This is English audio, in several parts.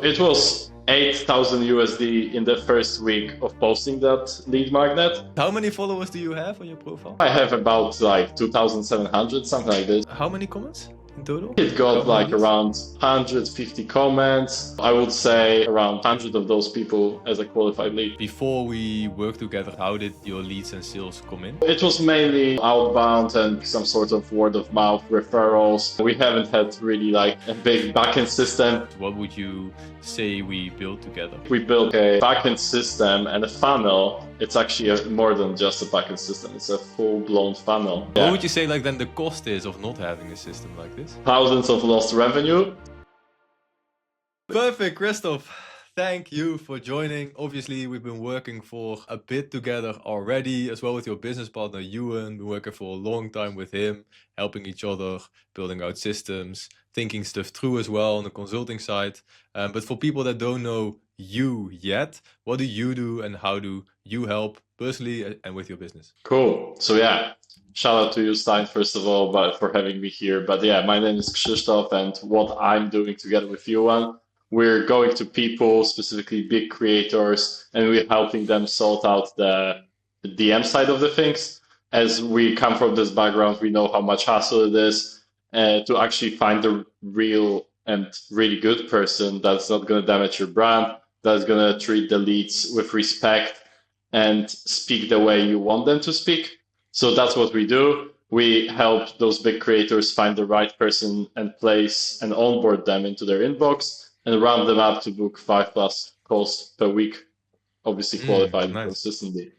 it was 8,000 USD in the first week of posting that lead magnet. How many followers do you have on your profile? I have about like 2,700, something like this. How many comments in total? It got like around 150 comments. I would say around 100 of those people as a qualified lead. Before we worked together, how did your leads and sales come in? It was mainly outbound and some sort of word of mouth referrals. We haven't had really like a big backend system. What would you say we built together? We built a backend system and a funnel. It's actually more than just a backend system. It's a full-blown funnel. What would you say like then the cost is of not having a system like this? Thousands of lost revenue. Perfect, Krzysztof. Thank you for joining. Obviously, we've been working for a bit together already, as well with your business partner, Ewan. Been working for a long time with him, helping each other, building out systems, thinking stuff through as well on the consulting side. But for people that don't know you yet, what do you do and how do you help personally and with your business? Cool. So yeah, shout out to you, Stijn, first of all, for having me here. But yeah, my name is Krzysztof, and what I'm doing together with Ewan, we're going to people, specifically big creators, and we're helping them sort out the DM side of the things. As we come from this background, we know how much hassle it is to actually find the real and really good person that's not going to damage your brand, that's going to treat the leads with respect and speak the way you want them to speak. So that's what we do. We help those big creators find the right person and place and onboard them into their inbox and round them up to book 5+ calls per week, obviously qualified consistently.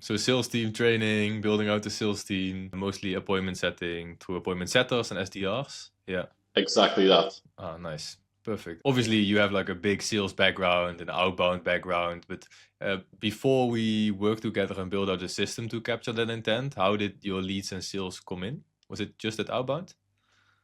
So sales team training, building out the sales team, mostly appointment setting through appointment setters and SDRs. Yeah. Exactly that. Ah, nice. Perfect. Obviously, you have like a big sales background and outbound background, but before we worked together and build out a system to capture that intent, how did your leads and sales come in? Was it just at outbound?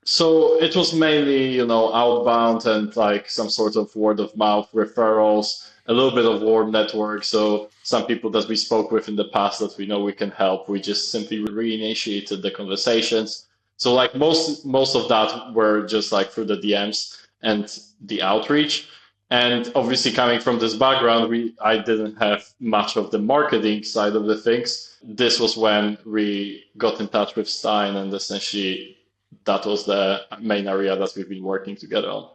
So it was mainly, outbound and like some sort of word of mouth referrals, a little bit of warm network. So some people that we spoke with in the past that we know we can help, we just simply reinitiated the conversations. So like most of that were just like through the DMs and the outreach. And obviously coming from this background, I didn't have much of the marketing side of the things. This was when we got in touch with Stijn, and essentially that was the main area that we've been working together on,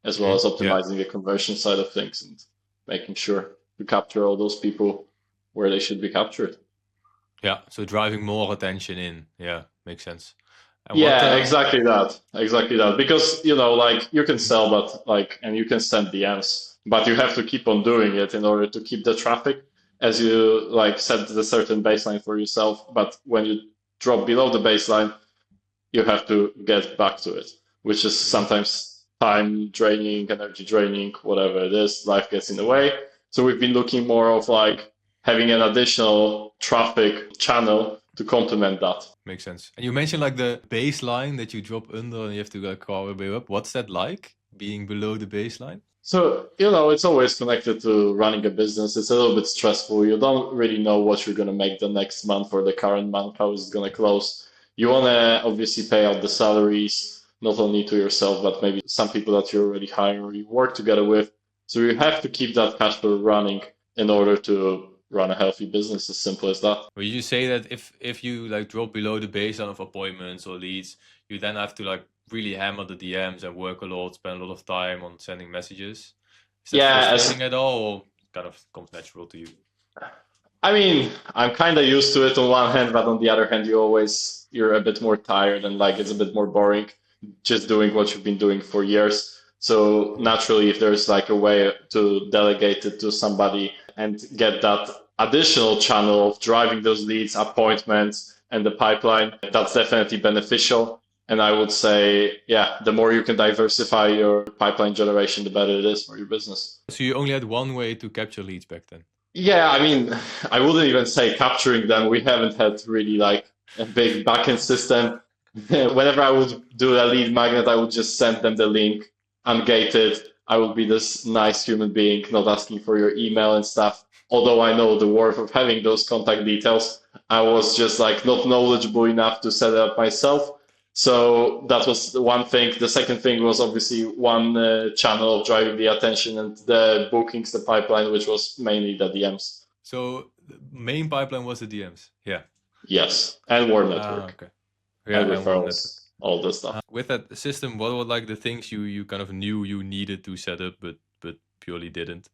as well as optimizing the conversion side of things and making sure to capture all those people where they should be captured. Yeah, so driving more attention in. Yeah, makes sense. And exactly that. Because, like you can sell, and you can send DMs, but you have to keep on doing it in order to keep the traffic, as you like set the certain baseline for yourself. But when you drop below the baseline, you have to get back to it, which is sometimes time draining, energy draining, whatever it is, life gets in the way. So we've been looking more of like having an additional traffic channel to complement that. Makes sense. And you mentioned like the baseline that you drop under and you have to like crawl a bit up. What's that like, being below the baseline? So, it's always connected to running a business. It's a little bit stressful. You don't really know what you're going to make the next month or the current month, how it's going to close. You want to obviously pay out the salaries, not only to yourself, but maybe some people that you already hire or you work together with. So you have to keep that cash flow running in order to run a healthy business, as simple as that. Well, you say that if you like drop below the baseline of appointments or leads, you then have to like really hammer the DMs and work a lot, spend a lot of time on sending messages. Is that frustrating at all, or kind of comes natural to you? I mean, I'm kind of used to it on one hand, but on the other hand, you're a bit more tired and like it's a bit more boring just doing what you've been doing for years. So naturally, if there's like a way to delegate it to somebody and get that additional channel of driving those leads, appointments, and the pipeline, that's definitely beneficial. And I would say, the more you can diversify your pipeline generation, the better it is for your business. So you only had one way to capture leads back then? Yeah, I mean, I wouldn't even say capturing them. We haven't had really like a big backend system. Whenever I would do a lead magnet, I would just send them the link, ungated. I would be this nice human being, not asking for your email and stuff. Although I know the worth of having those contact details, I was just like not knowledgeable enough to set it up myself. So that was the one thing. The second thing was obviously one channel of driving the attention and the bookings, the pipeline, which was mainly the DMs. So the main pipeline was the DMs. Yeah. Yes, and War Ah, Network okay. and Yeah, and one network. referrals, all this stuff. With that system, what were like the things you kind of knew you needed to set up, but purely didn't?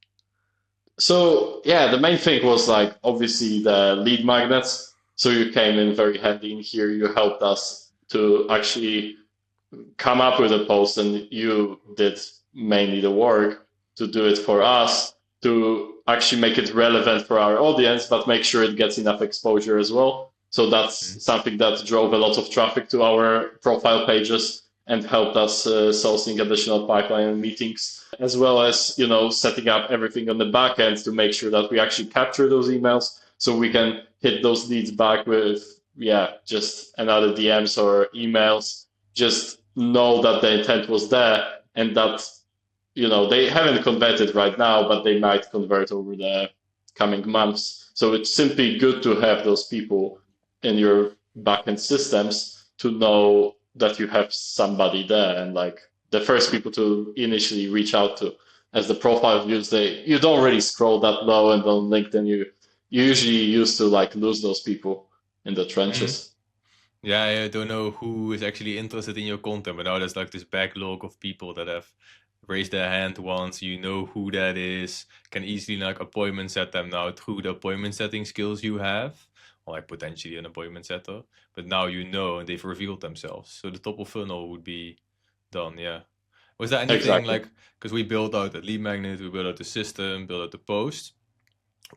So yeah, the main thing was like obviously the lead magnets. So you came in very handy in here. You helped us to actually come up with a post, and you did mainly the work to do it for us, to actually make it relevant for our audience, but make sure it gets enough exposure as well. So Mm. that's something that drove a lot of traffic to our profile pages and helped us sourcing additional pipeline and meetings, as well as setting up everything on the back end to make sure that we actually capture those emails so we can hit those leads back with just another DMs or emails. Just know that the intent was there and that they haven't converted right now, but they might convert over the coming months. So it's simply good to have those people in your backend systems to know that you have somebody there, and like the first people to initially reach out to. As the profile views, you don't really scroll that low, and on LinkedIn you usually used to like lose those people in the Mm. trenches. Yeah, I don't know who is actually interested in your content, but now there's like this backlog of people that have raised their hand once. You know who that is. Can easily like appointment set them now through the appointment setting skills you have, or like potentially an appointment setter. But now you know, and they've revealed themselves. So the top of funnel would be done. Yeah. Was there anything Exactly. like, because we built out the lead magnet, we built out the system, built out the post.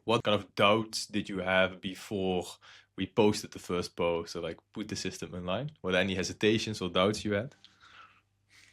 What kind of doubts did you have before we posted the first post or like put the system online? Were there any hesitations or doubts you had?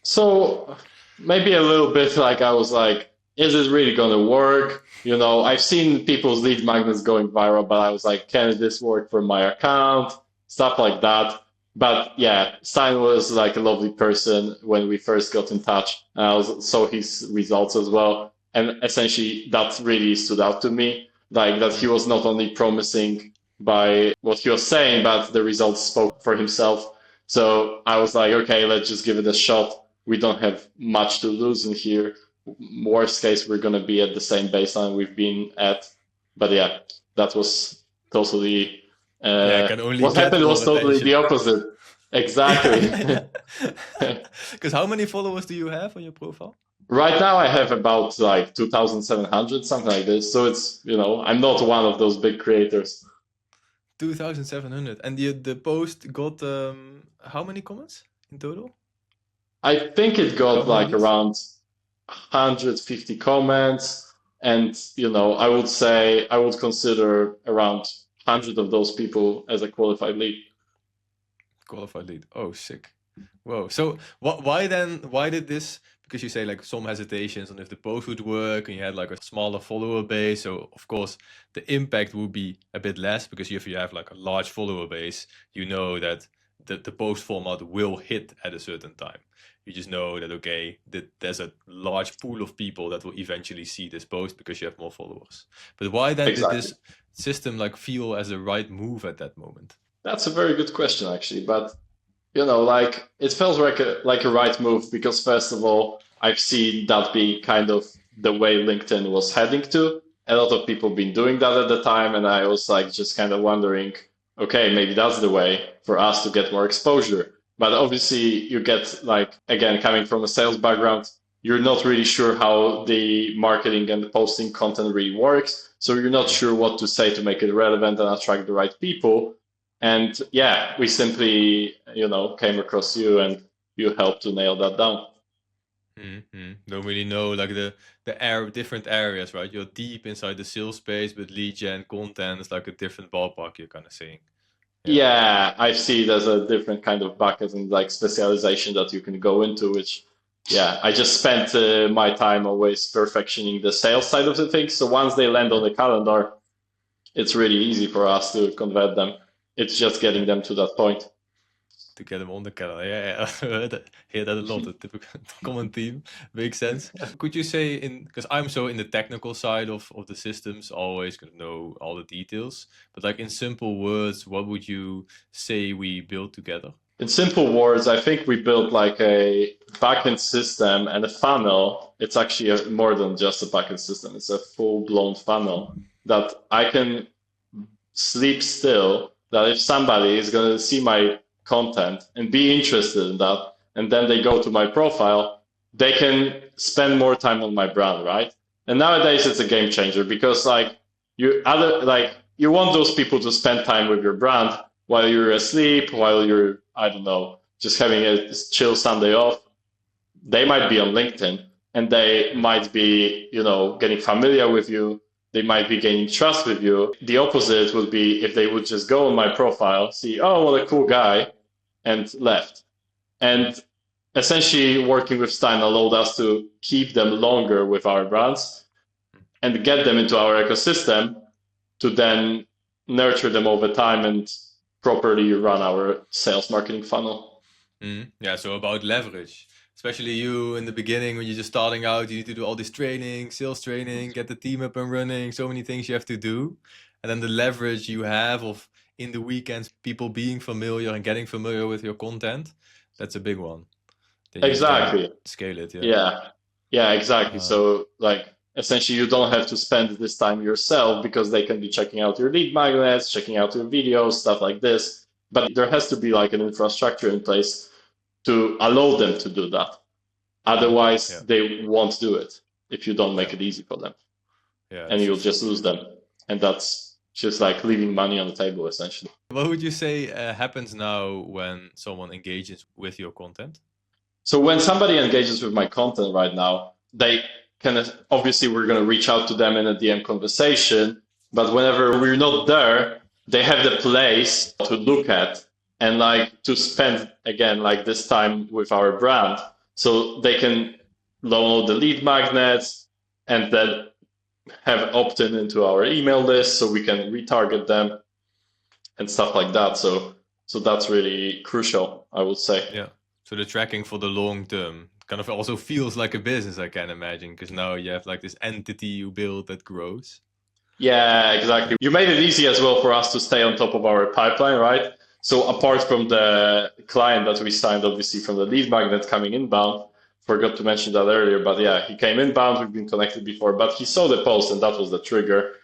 So maybe a little bit like I was like, is this really going to work? I've seen people's lead magnets going viral, but I was like, can this work for my account? Stuff like that. But yeah, Stijn was like a lovely person when we first got in touch. I saw his results as well. And essentially, that really stood out to me. Like that he Mm. was not only promising by what he was saying, but the results spoke for himself. So I was like, okay, let's just give it a shot. We don't have much to lose in here. Worst case, we're going to be at the same baseline we've been at. But yeah, that was totally. Yeah, can only What get happened was more totally attention. the opposite. Exactly. Yeah. Because how many followers do you have on your profile? Right now, I have about like 2,700, something like this. So it's, I'm not one of those big creators. 2,700. And the post got how many comments in total? I think it Like how got many like leads? around 150 comments, and I would consider around 100 of those people as a qualified lead. Qualified lead. Oh, sick. Whoa. So why then? Why did this? Because you say like some hesitations on if the post would work, and you had like a smaller follower base. So of course the impact would be a bit less because if you have like a large follower base, you know that the post format will hit at a certain time. You just know that okay, that there's a large pool of people that will eventually see this post because you have more followers. But why then did Exactly. this system like feel as a right move at that moment? That's a very good question, actually. But like it feels like a right move because first of all, I've seen that being kind of the way LinkedIn was heading to. A lot of people been doing that at the time, and I was like just kind of wondering, okay, maybe that's the way for us to get more exposure. But obviously, you get like again coming from a sales background, you're not really sure how the marketing and the posting content really works. So you're not Mm. sure what to say to make it relevant and attract the right people. And yeah, we simply, came across you and you helped to nail that down. Mm-hmm. Don't really know like the different areas, right? You're deep inside the sales space, but lead gen content is like a different ballpark you're kind of saying. Yeah. Yeah, I see there's a different kind of bucket and like specialization that you can go into, which, yeah, I just spent my time always perfectioning the sales side of the things. So once they land on Mm. the calendar, it's really easy for us to convert them. It's just getting Yeah. them to that point. To get them on the calendar. Yeah, yeah. Hear that a lot. The typical common theme makes sense. Could you say in because I'm so in the technical side of the systems, always gonna know all the details. But like in simple words, what would you say we built together? In simple words, I think we built like a backend system and a funnel. It's actually more than just a backend system. It's a full-blown funnel that I can sleep still, that if somebody is going to see my content and be interested in that, and then they go to my profile, they can spend more time on my brand, right? And nowadays it's a game changer because you want those people to spend time with your brand while you're asleep, while you're, I don't know, just having a chill Sunday off. They might be on LinkedIn and they might be, getting familiar with you. They might be gaining trust with you. The opposite would be if they would just go on my profile, see, oh, what a cool guy, and left. And essentially, working with Stijn allowed us to keep them longer with our brands and get them into our ecosystem to then nurture them over time and properly run our sales marketing funnel. Yeah, so about leverage. Especially you in the beginning when you're just starting out, you need to do all this training, sales training, get the team up and running, so many things you have to do. And then the leverage you have of in the weekends, people being familiar and getting familiar with your content, that's a big one. Then you Exactly. can scale it, Yeah. Yeah, exactly. So essentially you don't have to spend this time yourself because they can be checking out your lead magnets, checking out your videos, stuff like this. But there has to be like an infrastructure in place to allow them to do that. Otherwise, they won't do it if you don't make it easy for them. And you'll just lose them. And that's just like leaving money on the table, essentially. What would you say happens now when someone engages with your content? So when somebody engages with my content right now, they can, obviously we're going to reach out to them in a DM conversation, but whenever we're not there, they have the place to look at and like to spend again like this time with our brand. So they can download the lead magnets and then have opt-in into our email list so we can retarget them and stuff like that. So that's really crucial, I would say. Yeah. So the tracking for the long term kind of also feels like a business, I can imagine, because now you have like this entity you build that grows. Yeah, exactly. You made it easy as well for us to stay on top of our pipeline, right? So apart from the client that we signed, obviously from the lead magnet coming inbound, forgot to mention that earlier, but yeah, he came inbound, we've been connected before, but he saw the post and that was the trigger.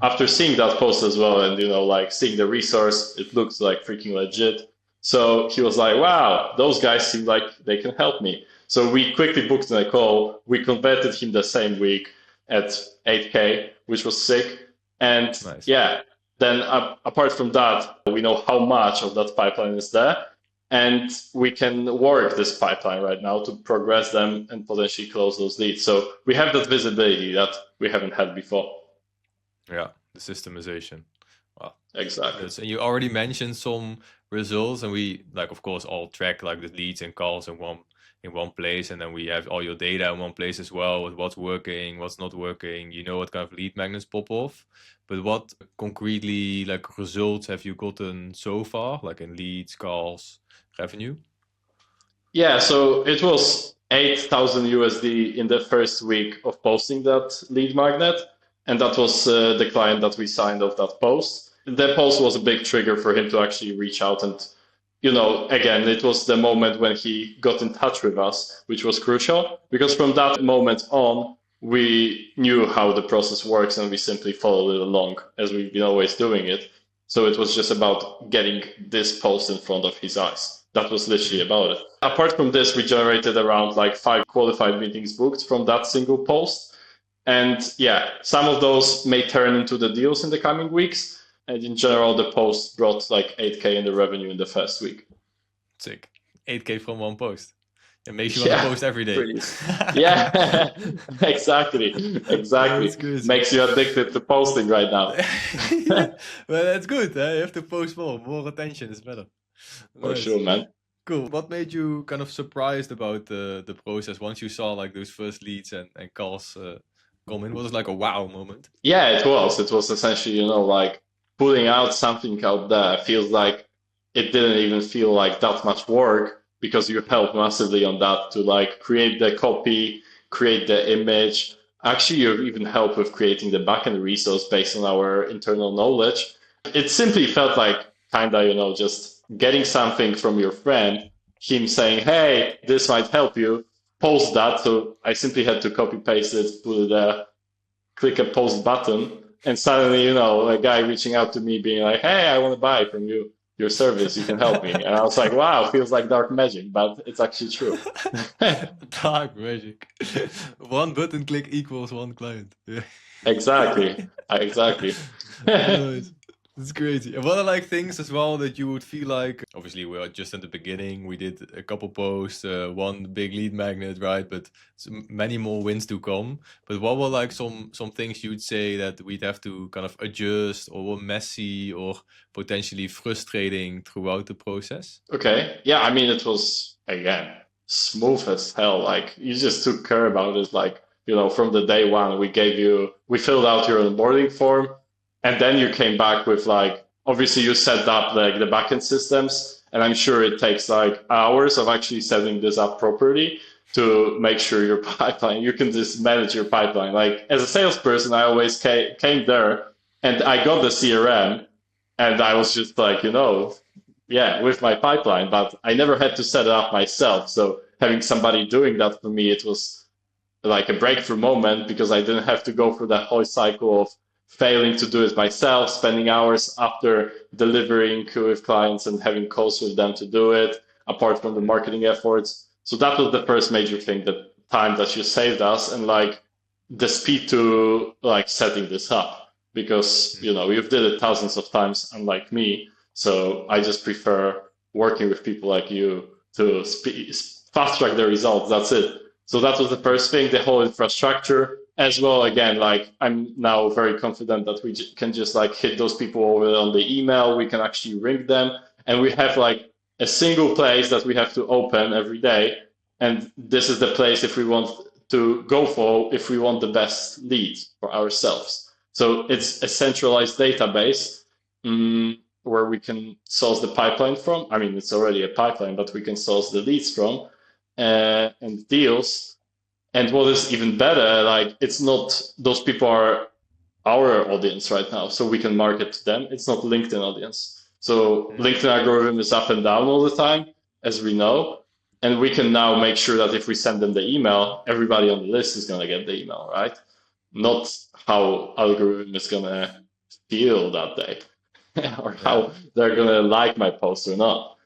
After seeing that post as well and, like seeing the resource, it looks like freaking legit. So he was like, wow, those guys seem like they can help me. So we quickly booked in a call. We converted him the same week at 8K, which was sick. And nice. Yeah, then apart from that, we know how much of that pipeline is there. And we can work this pipeline right now to progress them and potentially close those leads. So we have that visibility that we haven't had before. Yeah, the systemization. Wow. Exactly. And you already mentioned some results, and we of course all track like the leads and calls in one place, and then we have all your data in one place as well with what's working, what's not working. What kind of lead magnets pop off, but what concretely results have you gotten so far, like in leads, calls, revenue? Yeah, so it was 8,000 USD in the first week of posting that lead magnet. And that was the client that we signed off that post. The post was a big trigger for him to actually reach out. And, again, it was the moment when he got in touch with us, which was crucial because from that moment on, we knew how the process works and we simply followed it along as we've been always doing it. So it was just about getting this post in front of his eyes. That was literally about it. Apart from this, we generated around 5 qualified meetings booked from that single post. And yeah, some of those may turn into the deals in the coming weeks. And in general, the post brought 8K in the revenue in the first week. Sick. 8K from one post. It makes you want to post every day. Yeah, exactly. Makes you addicted to posting right now. Yeah. Well, that's good. You have to post more. More attention is better. For sure, man. Cool. What made you kind of surprised about the process once you saw those first leads and calls come in? Was it a wow moment? Yeah, it was. It was essentially, putting out something out there. Feels like it didn't even feel like that much work because you helped massively on that to create the copy, create the image. Actually, you even helped with creating the backend resource based on our internal knowledge. It simply felt like kind of, just getting something from your friend, him saying, hey, this might help you, post that. So I simply had to copy paste it, put it there, click a post button, and suddenly, a guy reaching out to me being like, hey, I want to buy from you your service, you can help me. And I was like, wow, feels like dark magic, but it's actually true. Dark magic. One button click equals one client. Yeah. Exactly. Exactly. Nice. That's crazy. And what are like things as well that you would feel like? Obviously, we are just at the beginning. We did a couple posts, one big lead magnet, right? But many more wins to come. But what were like some things you'd say that we'd have to kind of adjust, or were messy, or potentially frustrating throughout the process? Okay. Yeah, I mean, it was, again, smooth as hell. Like, you just took care about it. Like, from the day one, we filled out your onboarding form, and then you came back with like, obviously you set up like the backend systems, and I'm sure it takes like hours of actually setting this up properly to make sure your pipeline, you can just manage your pipeline. Like, as a salesperson, I always came there and I got the CRM, and I was just like, yeah, with my pipeline, but I never had to set it up myself. So having somebody doing that for me, it was like a breakthrough moment, because I didn't have to go through that whole cycle of failing to do it myself, spending hours after delivering with clients and having calls with them to do it, apart from the marketing efforts. So that was the first major thing, the time that you saved us, and like the speed to like setting this up, because you've did it thousands of times, unlike me. So I just prefer working with people like you to fast track the results. That's it. So that was the first thing, the whole infrastructure as well. Again, like I'm now very confident that we can just like hit those people over on the email. We can actually ring them, and we have like a single place that we have to open every day. And this is the place if we want to go for, if we want the best leads for ourselves. So it's a centralized database where we can source the pipeline from. I mean, it's already a pipeline, but we can source the leads from and deals. And what is even better, like it's not, those people are our audience right now, so we can market to them. It's not LinkedIn audience. So LinkedIn algorithm is up and down all the time, as we know. And we can now make sure that if we send them the email, everybody on the list is going to get the email, right? Not how algorithm is going to feel that day or how they're going to like my post or not.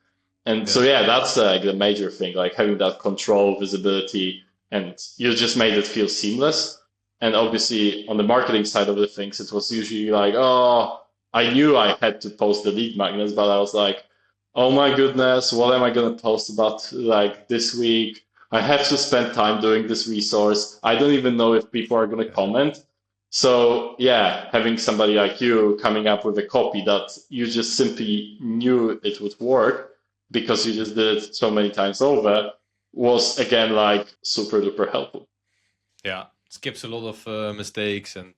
And so, yeah, that's the major thing, like having that control, visibility, and you just made it feel seamless. And obviously on the marketing side of the things, it was usually like, oh, I knew I had to post the lead magnets, but I was like, oh my goodness, what am I going to post about like this week? I have to spend time doing this resource. I don't even know if people are going to comment. So yeah, having somebody like you coming up with a copy that you just simply knew it would work because you just did it so many times over was again like super duper helpful. Yeah, skips a lot of mistakes and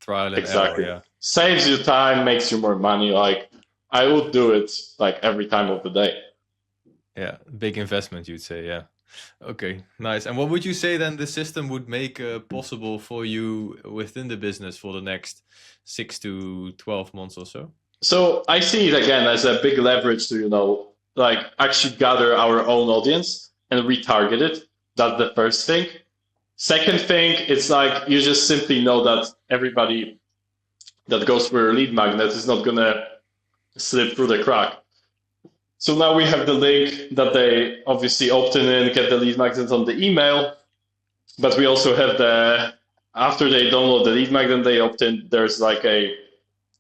trial and Exactly. error. Yeah, Saves you time, makes you more money. Like I would do it like every time of the day. yeah, big investment, you'd say. Yeah. Okay, nice. And what would you say then the system would make possible for you within the business for the next 6 to 12 months or so? So I see it again as a big leverage to, like actually gather our own audience and retarget it. That's the first thing. Second thing, it's like you just simply know that everybody that goes through a lead magnet is not going to slip through the crack. So now we have the link that they obviously opt in, get the lead magnet on the email, but we also have after they download the lead magnet, they opt in, there's like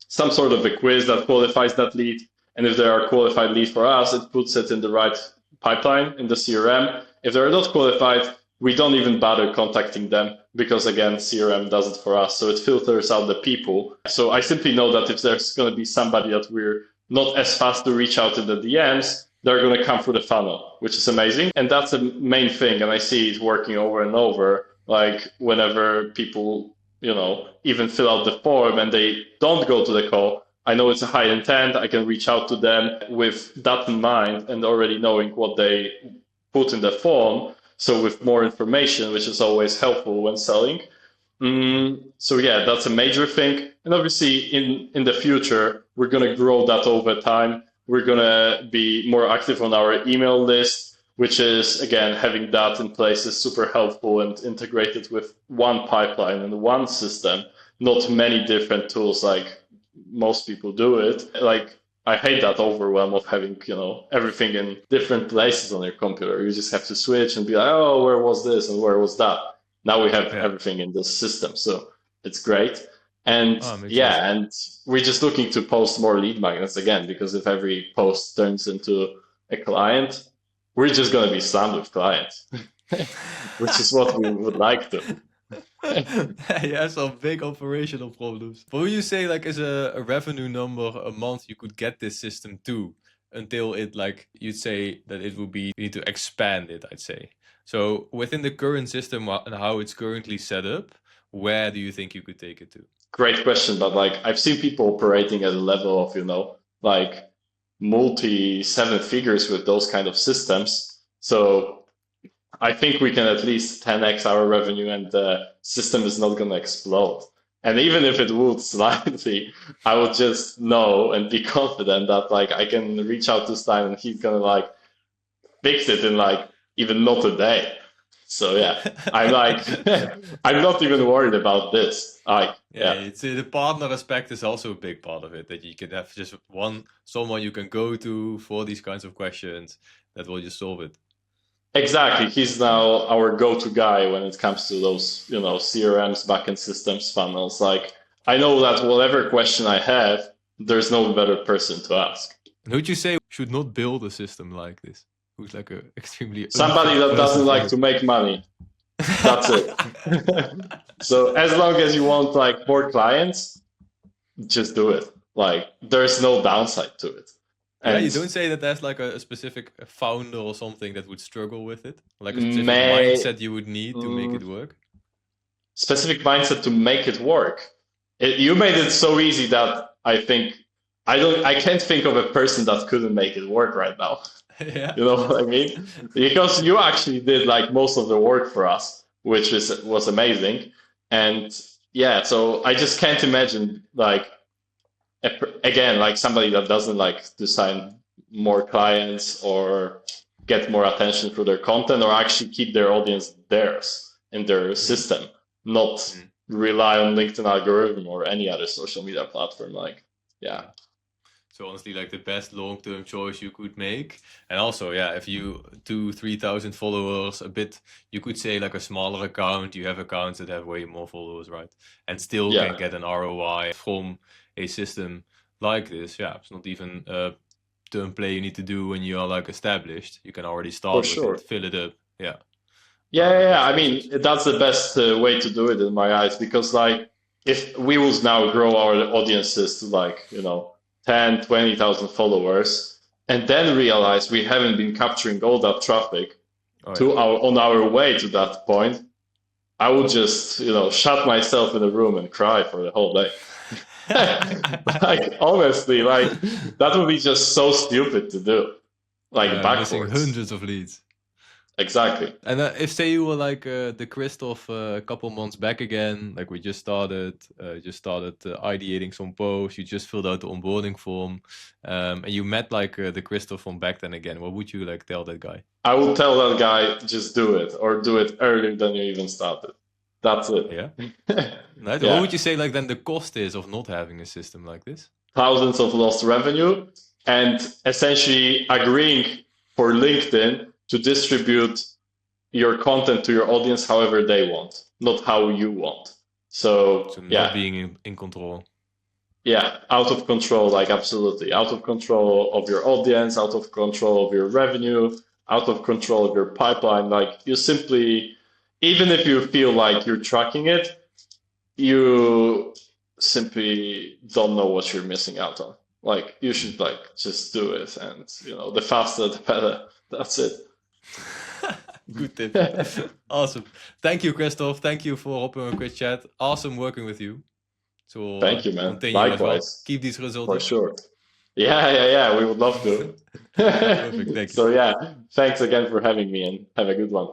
some sort of a quiz that qualifies that lead. And if they are a qualified lead for us, it puts it in the right pipeline in the CRM. If they're not qualified, we don't even bother contacting them because again, CRM does it for us. So it filters out the people. So I simply know that if there's going to be somebody that we're not as fast to reach out in the DMs, they're going to come through the funnel, which is amazing. And that's the main thing. And I see it working over and over. Like whenever people, even fill out the form and they don't go to the call, I know it's a high intent. I can reach out to them with that in mind and already knowing what they put in the form. So with more information, which is always helpful when selling. So yeah, that's a major thing. And obviously in the future, we're gonna grow that over time. We're gonna be more active on our email list, which is again having that in place is super helpful and integrated with one pipeline and one system, not many different tools like most people do it. Like I hate that overwhelm of having, everything in different places on your computer. You just have to switch and be like, oh, where was this and where was that? Now we have Yeah. everything in this system, so it's great. And Oh, makes sense. yeah, and we're just looking to post more lead magnets again, because if every post turns into a client, we're just going to be slammed with clients, which is what we would like to. Yeah, some big operational problems. What would you say like is a revenue number a month you could get this system to until it like you'd say that it would be you need to expand it, I'd say. So within the current system and how it's currently set up, where do you think you could take it to? Great question, but like I've seen people operating at a level of, like multi seven figures with those kind of systems. So I think we can at least 10x our revenue and the system is not going to explode. And even if it would slightly, I would just know and be confident that like I can reach out to Stijn and he's going to like fix it in like even not a day. So yeah, I'm like, I'm not even worried about this. Like, Yeah, yeah. it's the partner aspect is also a big part of it that you can have just someone you can go to for these kinds of questions that will just solve it. Exactly. He's now our go-to guy when it comes to those, CRMs, backend systems, funnels. Like, I know that whatever question I have, there's no better person to ask. And who'd you say should not build a system like this? Who's like a extremely Somebody unfit that person doesn't for like it? to make money. That's it. So as long as you want like more clients, just do it. Like, there's no downside to it. Yeah, you And don't say that there's like a specific founder or something that would struggle with it, like a specific may mindset you would need to make it work. specific mindset to make it work. You made it so easy that I think I can't think of a person that couldn't make it work right now. Yeah. You know what I mean? Because you actually did like most of the work for us, which was amazing. And yeah, so I just can't imagine like again like somebody that doesn't like to sign more clients or get more attention for their content or actually keep their audience theirs in their Mhm. system, not Mhm. rely on LinkedIn algorithm or any other social media platform. Like, yeah. So honestly, like the best long-term choice you could make. And also, yeah, if you 2,000-3,000 followers, a bit, you could say like a smaller account, you have accounts that have way more followers, right? And still can Yeah, get an ROI from a system like this. Yeah, it's not even a term play you need to do when you are like established. You can already for start with it, sure. fill it up. Yeah. Yeah, yeah, yeah. That's I awesome. mean, that's the best way to do it in my eyes because, like, if we will now grow our audiences to like, 10, 20,000 followers, and then realize we haven't been capturing all that traffic Oh yeah. to on our way to that point, I would just, shut myself in a room and cry for the whole day. Like, honestly, like, that would be just so stupid to do, like, Missing backwards. hundreds of leads. Exactly. And if say you were like the Krzysztof a couple months back again, like we just started ideating some posts, you just filled out the onboarding form, and you met like the Krzysztof from back then again, what would you like tell that guy? I would tell that guy just do it or do it earlier than you even started. That's it. Yeah. Right. What would Yeah. you say like then the cost is of not having a system like this? Thousands of lost revenue and essentially agreeing for LinkedIn to distribute your content to your audience however they want, not how you want. So So not yeah, being in control. yeah, out of control, like absolutely out of control of your audience, out of control of your revenue, out of control of your pipeline. Like you simply, even if you feel like you're tracking it, you simply don't know what you're missing out on. Like you should like just do it, and the faster the better. That's it. Good tip. Awesome. Thank you, Krzysztof. Thank you for hopping on a quick chat. Awesome working with you. So we'll Thank you, man. continue as well. Likewise, Keep these results for up. sure. Yeah, yeah, yeah. We would love to. Perfect. Thank you. So yeah, thanks again for having me, and have a good one.